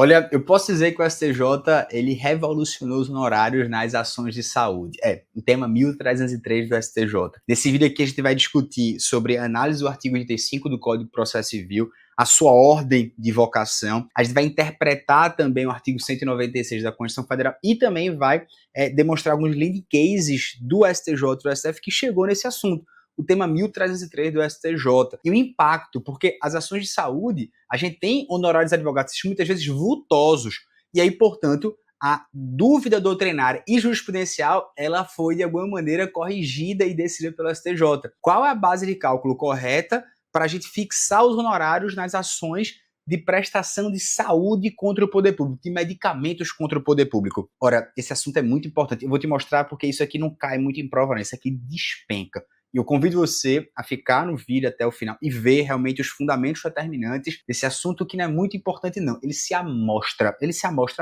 Olha, eu posso dizer que o STJ, ele revolucionou os honorários nas ações de saúde. O tema 1303 do STJ. Nesse vídeo aqui a gente vai discutir sobre a análise do artigo 85 do Código de Processo Civil, a sua ordem de vocação. A gente vai interpretar também o artigo 196 da Constituição Federal e também vai demonstrar alguns lead cases do STJ e do STF que chegou nesse assunto. O tema 1303 do STJ. E o impacto, porque as ações de saúde, a gente tem honorários advogatícios muitas vezes vultosos. E aí, portanto, a dúvida doutrinária e jurisprudencial, ela foi de alguma maneira corrigida e decidida pelo STJ. Qual é a base de cálculo correta para a gente fixar os honorários nas ações de prestação de saúde contra o poder público, de medicamentos contra o poder público? Ora, esse assunto é muito importante. Eu vou te mostrar porque isso aqui não cai muito em prova, não. Isso aqui despenca. E eu convido você a ficar no vídeo até o final e ver realmente os fundamentos determinantes desse assunto que não é muito importante, não. Ele se amostra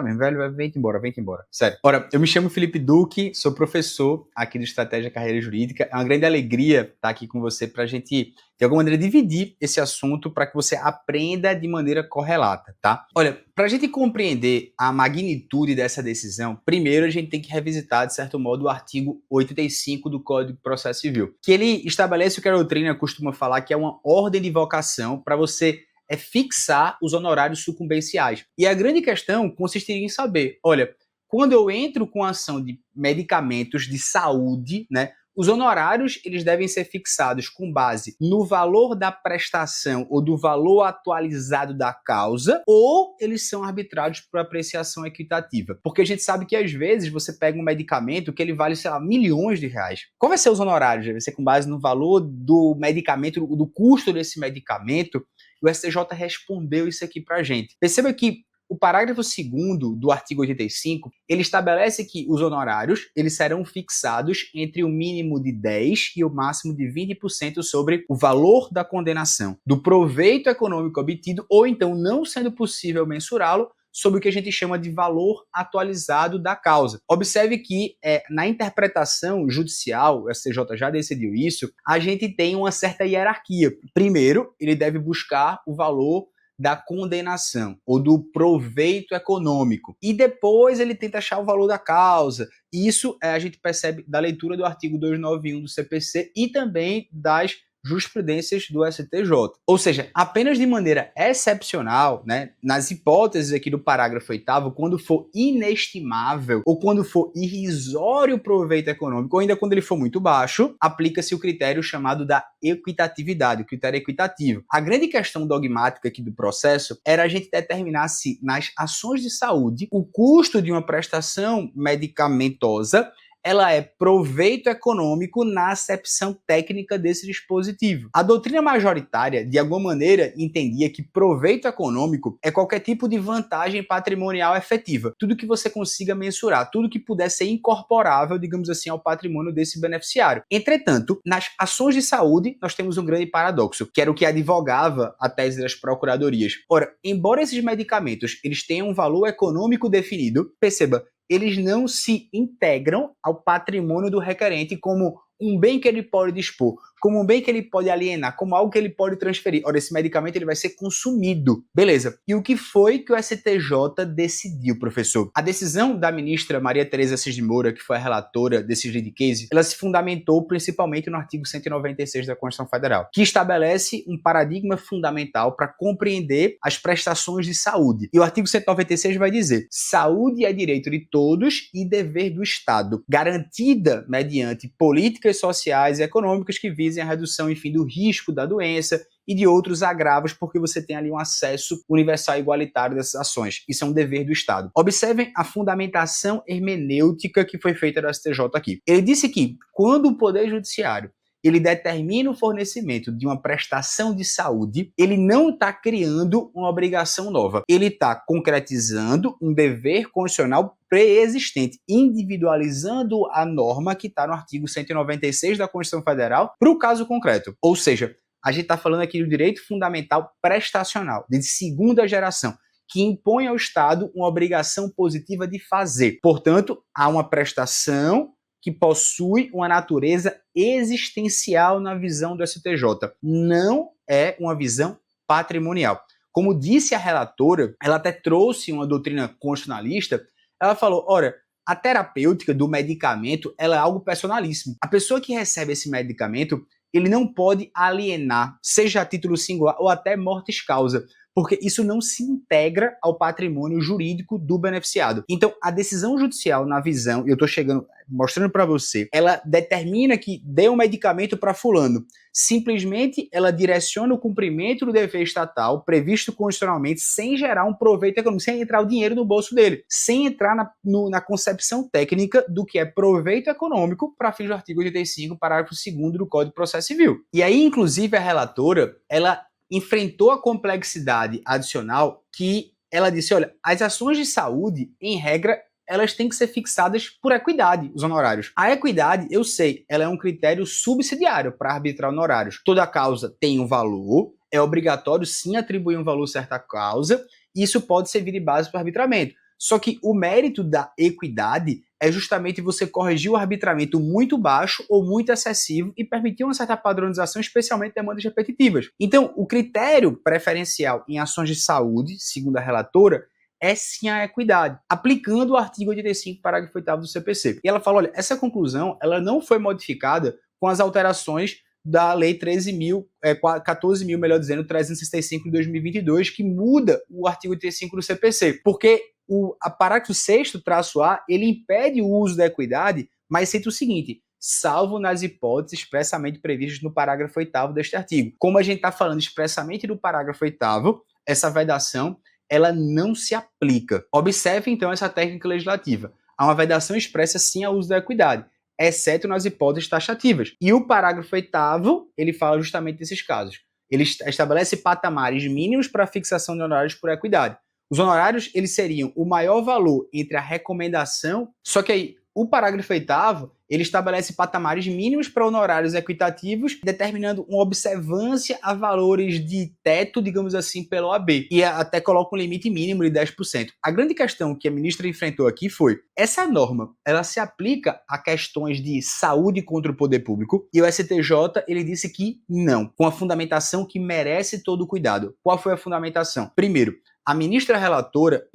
mesmo, velho, vem-te embora. Sério. Ora, eu me chamo Felipe Duque, sou professor aqui do Estratégia Carreira Jurídica. É uma grande alegria estar aqui com você para a gente, de alguma maneira, dividir esse assunto para que você aprenda de maneira correlata, tá? Olha, para a gente compreender a magnitude dessa decisão, primeiro a gente tem que revisitar, de certo modo, o artigo 85 do Código de Processo Civil, que ele estabelece o que a doutrina costuma falar, que é uma ordem de vocação para você fixar os honorários sucumbenciais. E a grande questão consistiria em saber, olha, quando eu entro com a ação de medicamentos de saúde, né, os honorários eles devem ser fixados com base no valor da prestação ou do valor atualizado da causa, ou eles são arbitrados por apreciação equitativa. Porque a gente sabe que às vezes você pega um medicamento que ele vale, sei lá, milhões de reais. Qual vai ser os honorários? Vai ser com base no valor do medicamento, do custo desse medicamento. O STJ respondeu isso aqui pra gente. Perceba que o parágrafo 2º do artigo 85, ele estabelece que os honorários eles serão fixados entre o mínimo de 10% e o máximo de 20% sobre o valor da condenação, do proveito econômico obtido, ou então, não sendo possível mensurá-lo, sobre o que a gente chama de valor atualizado da causa. Observe que na interpretação judicial, o STJ já decidiu isso, a gente tem uma certa hierarquia. Primeiro, ele deve buscar o valor da condenação ou do proveito econômico. E depois ele tenta achar o valor da causa. Isso a gente percebe da leitura do artigo 291 do CPC e também das jurisprudências do STJ. Ou seja, apenas de maneira excepcional, né, nas hipóteses aqui do parágrafo 8º, quando for inestimável ou quando for irrisório o proveito econômico, ou ainda quando ele for muito baixo, aplica-se o critério chamado da equitatividade, o critério equitativo. A grande questão dogmática aqui do processo era a gente determinar se nas ações de saúde o custo de uma prestação medicamentosa ela é proveito econômico na acepção técnica desse dispositivo. A doutrina majoritária, de alguma maneira, entendia que proveito econômico é qualquer tipo de vantagem patrimonial efetiva. Tudo que você consiga mensurar, tudo que puder ser incorporável, digamos assim, ao patrimônio desse beneficiário. Entretanto, nas ações de saúde, nós temos um grande paradoxo, que era o que advogava a tese das procuradorias. Ora, embora esses medicamentos eles tenham um valor econômico definido, perceba, eles não se integram ao patrimônio do requerente como um bem que ele pode dispor, como um bem que ele pode alienar, como algo que ele pode transferir. Ora, esse medicamento ele vai ser consumido. Beleza. E o que foi que o STJ decidiu, professor? A decisão da ministra Maria Tereza Assis de Moura, que foi a relatora desse lead case, ela se fundamentou principalmente no artigo 196 da Constituição Federal, que estabelece um paradigma fundamental para compreender as prestações de saúde. E o artigo 196 vai dizer: saúde é direito de todos e dever do Estado, garantida mediante políticas sociais e econômicas que visem a redução, enfim, do risco da doença e de outros agravos, porque você tem ali um acesso universal e igualitário dessas ações. Isso é um dever do Estado. Observem a fundamentação hermenêutica que foi feita do STJ aqui. Ele disse que, quando o Poder Judiciário ele determina o fornecimento de uma prestação de saúde, ele não está criando uma obrigação nova. Ele está concretizando um dever constitucional pré-existente, individualizando a norma que está no artigo 196 da Constituição Federal para o caso concreto. Ou seja, a gente está falando aqui do direito fundamental prestacional, de segunda geração, que impõe ao Estado uma obrigação positiva de fazer. Portanto, há uma prestação que possui uma natureza existencial na visão do STJ. Não é uma visão patrimonial. Como disse a relatora, ela até trouxe uma doutrina constitucionalista, ela falou, olha, a terapêutica do medicamento ela é algo personalíssimo. A pessoa que recebe esse medicamento, ele não pode alienar, seja a título singular ou até mortis causa, porque isso não se integra ao patrimônio jurídico do beneficiado. Então, a decisão judicial, na visão, eu estou mostrando para você, ela determina que dê um medicamento para fulano. Simplesmente, ela direciona o cumprimento do dever estatal previsto constitucionalmente sem gerar um proveito econômico, sem entrar o dinheiro no bolso dele, sem entrar na concepção técnica do que é proveito econômico para fins do artigo 85, parágrafo 2º do Código de Processo Civil. E aí, inclusive, a relatora, ela enfrentou a complexidade adicional que ela disse, olha, as ações de saúde, em regra, elas têm que ser fixadas por equidade, os honorários. A equidade, eu sei, ela é um critério subsidiário para arbitrar honorários. Toda causa tem um valor, é obrigatório sim atribuir um valor a certa causa, e isso pode servir de base para o arbitramento. Só que o mérito da equidade é justamente você corrigir o arbitramento muito baixo ou muito excessivo e permitir uma certa padronização, especialmente demandas repetitivas. Então, o critério preferencial em ações de saúde, segundo a relatora, é sim a equidade, aplicando o artigo 85, parágrafo 8º do CPC. E ela fala, olha, essa conclusão ela não foi modificada com as alterações da Lei 14.000, melhor dizendo, 365 de 2022, que muda o artigo 85 do CPC, porque o parágrafo 6º-A, ele impede o uso da equidade, mas cita o seguinte, salvo nas hipóteses expressamente previstas no parágrafo 8º deste artigo. Como a gente está falando expressamente do parágrafo 8º, essa vedação, ela não se aplica. Observe, então, essa técnica legislativa. Há uma vedação expressa, sim, ao uso da equidade, exceto nas hipóteses taxativas. E o parágrafo 8º, ele fala justamente desses casos. Ele estabelece patamares mínimos para a fixação de honorários por equidade. Os honorários, eles seriam o maior valor entre a recomendação, só que aí o parágrafo 8º, ele estabelece patamares mínimos para honorários equitativos, determinando uma observância a valores de teto, digamos assim, pela OAB. E até coloca um limite mínimo de 10%. A grande questão que a ministra enfrentou aqui foi, essa norma, ela se aplica a questões de saúde contra o poder público, e o STJ, ele disse que não, com a fundamentação que merece todo o cuidado. Qual foi a fundamentação? Primeiro, a ministra relatora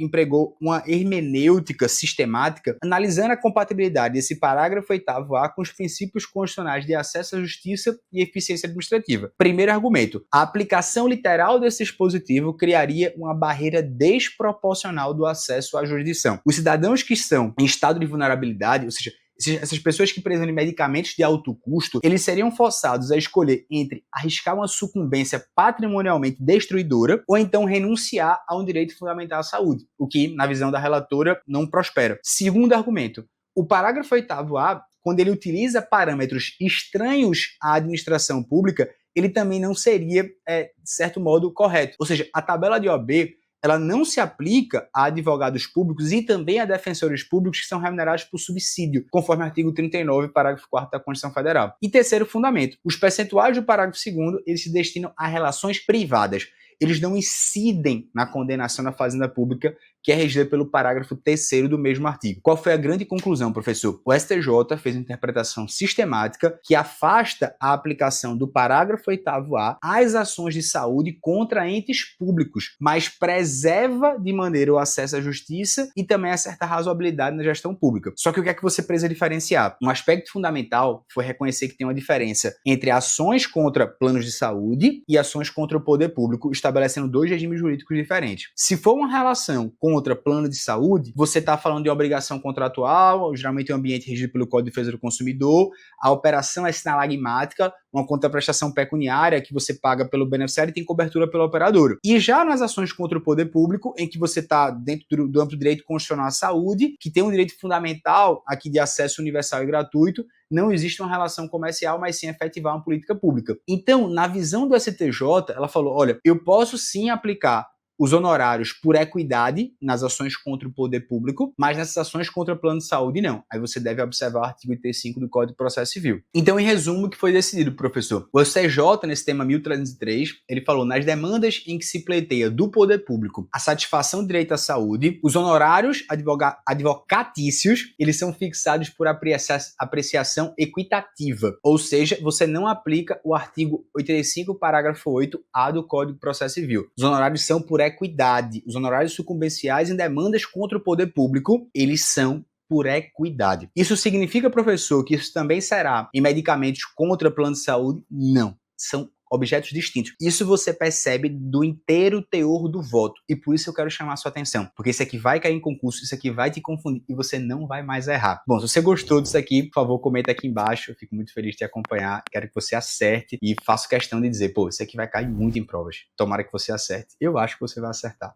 empregou uma hermenêutica sistemática analisando a compatibilidade desse parágrafo 8º-A com os princípios constitucionais de acesso à justiça e eficiência administrativa. Primeiro argumento, a aplicação literal desse dispositivo criaria uma barreira desproporcional do acesso à jurisdição. Os cidadãos que estão em estado de vulnerabilidade, ou seja, essas pessoas que precisam de medicamentos de alto custo, eles seriam forçados a escolher entre arriscar uma sucumbência patrimonialmente destruidora ou então renunciar a um direito fundamental à saúde, o que, na visão da relatora, não prospera. Segundo argumento, o parágrafo 8º-A, quando ele utiliza parâmetros estranhos à administração pública, ele também não seria, de certo modo, correto. Ou seja, a tabela de OAB, ela não se aplica a advogados públicos e também a defensores públicos que são remunerados por subsídio, conforme o artigo 39, parágrafo 4º da Constituição Federal. E terceiro fundamento, os percentuais do parágrafo 2º, eles se destinam a relações privadas. Eles não incidem na condenação da fazenda pública, que é regida pelo parágrafo 3º do mesmo artigo. Qual foi a grande conclusão, professor? O STJ fez uma interpretação sistemática que afasta a aplicação do parágrafo 8º-A às ações de saúde contra entes públicos, mas preserva de maneira o acesso à justiça e também a certa razoabilidade na gestão pública. Só que o que é que você precisa diferenciar? Um aspecto fundamental foi reconhecer que tem uma diferença entre ações contra planos de saúde e ações contra o poder público, estabelecendo dois regimes jurídicos diferentes. Se for uma relação contra plano de saúde, você está falando de obrigação contratual, geralmente é um ambiente regido pelo Código de Defesa do Consumidor, a operação é sinalagmática, uma contraprestação pecuniária que você paga pelo beneficiário e tem cobertura pela operadora. E já nas ações contra o poder público, em que você está dentro do amplo direito constitucional à saúde, que tem um direito fundamental aqui de acesso universal e gratuito, não existe uma relação comercial, mas sim efetivar uma política pública. Então, na visão do STJ, ela falou, olha, eu posso sim aplicar os honorários por equidade nas ações contra o poder público, mas nessas ações contra o plano de saúde não. Aí você deve observar o artigo 85 do Código de Processo Civil. Então, em resumo, o que foi decidido, professor? O STJ, nesse tema 1303, ele falou nas demandas em que se pleiteia do poder público a satisfação do direito à saúde, os honorários advocatícios, eles são fixados por apreciação equitativa, ou seja, você não aplica o artigo 85, parágrafo 8A do Código de Processo Civil. Os honorários são por equidade. Os honorários sucumbenciais em demandas contra o poder público, eles são por equidade. Isso significa, professor, que isso também será em medicamentos contra plano de saúde? Não. São objetos distintos. Isso você percebe do inteiro teor do voto. E por isso eu quero chamar a sua atenção. Porque isso aqui vai cair em concurso, isso aqui vai te confundir e você não vai mais errar. Bom, se você gostou disso aqui, por favor, comenta aqui embaixo. Eu fico muito feliz de te acompanhar. Quero que você acerte e faço questão de dizer, pô, isso aqui vai cair muito em provas. Tomara que você acerte. Eu acho que você vai acertar.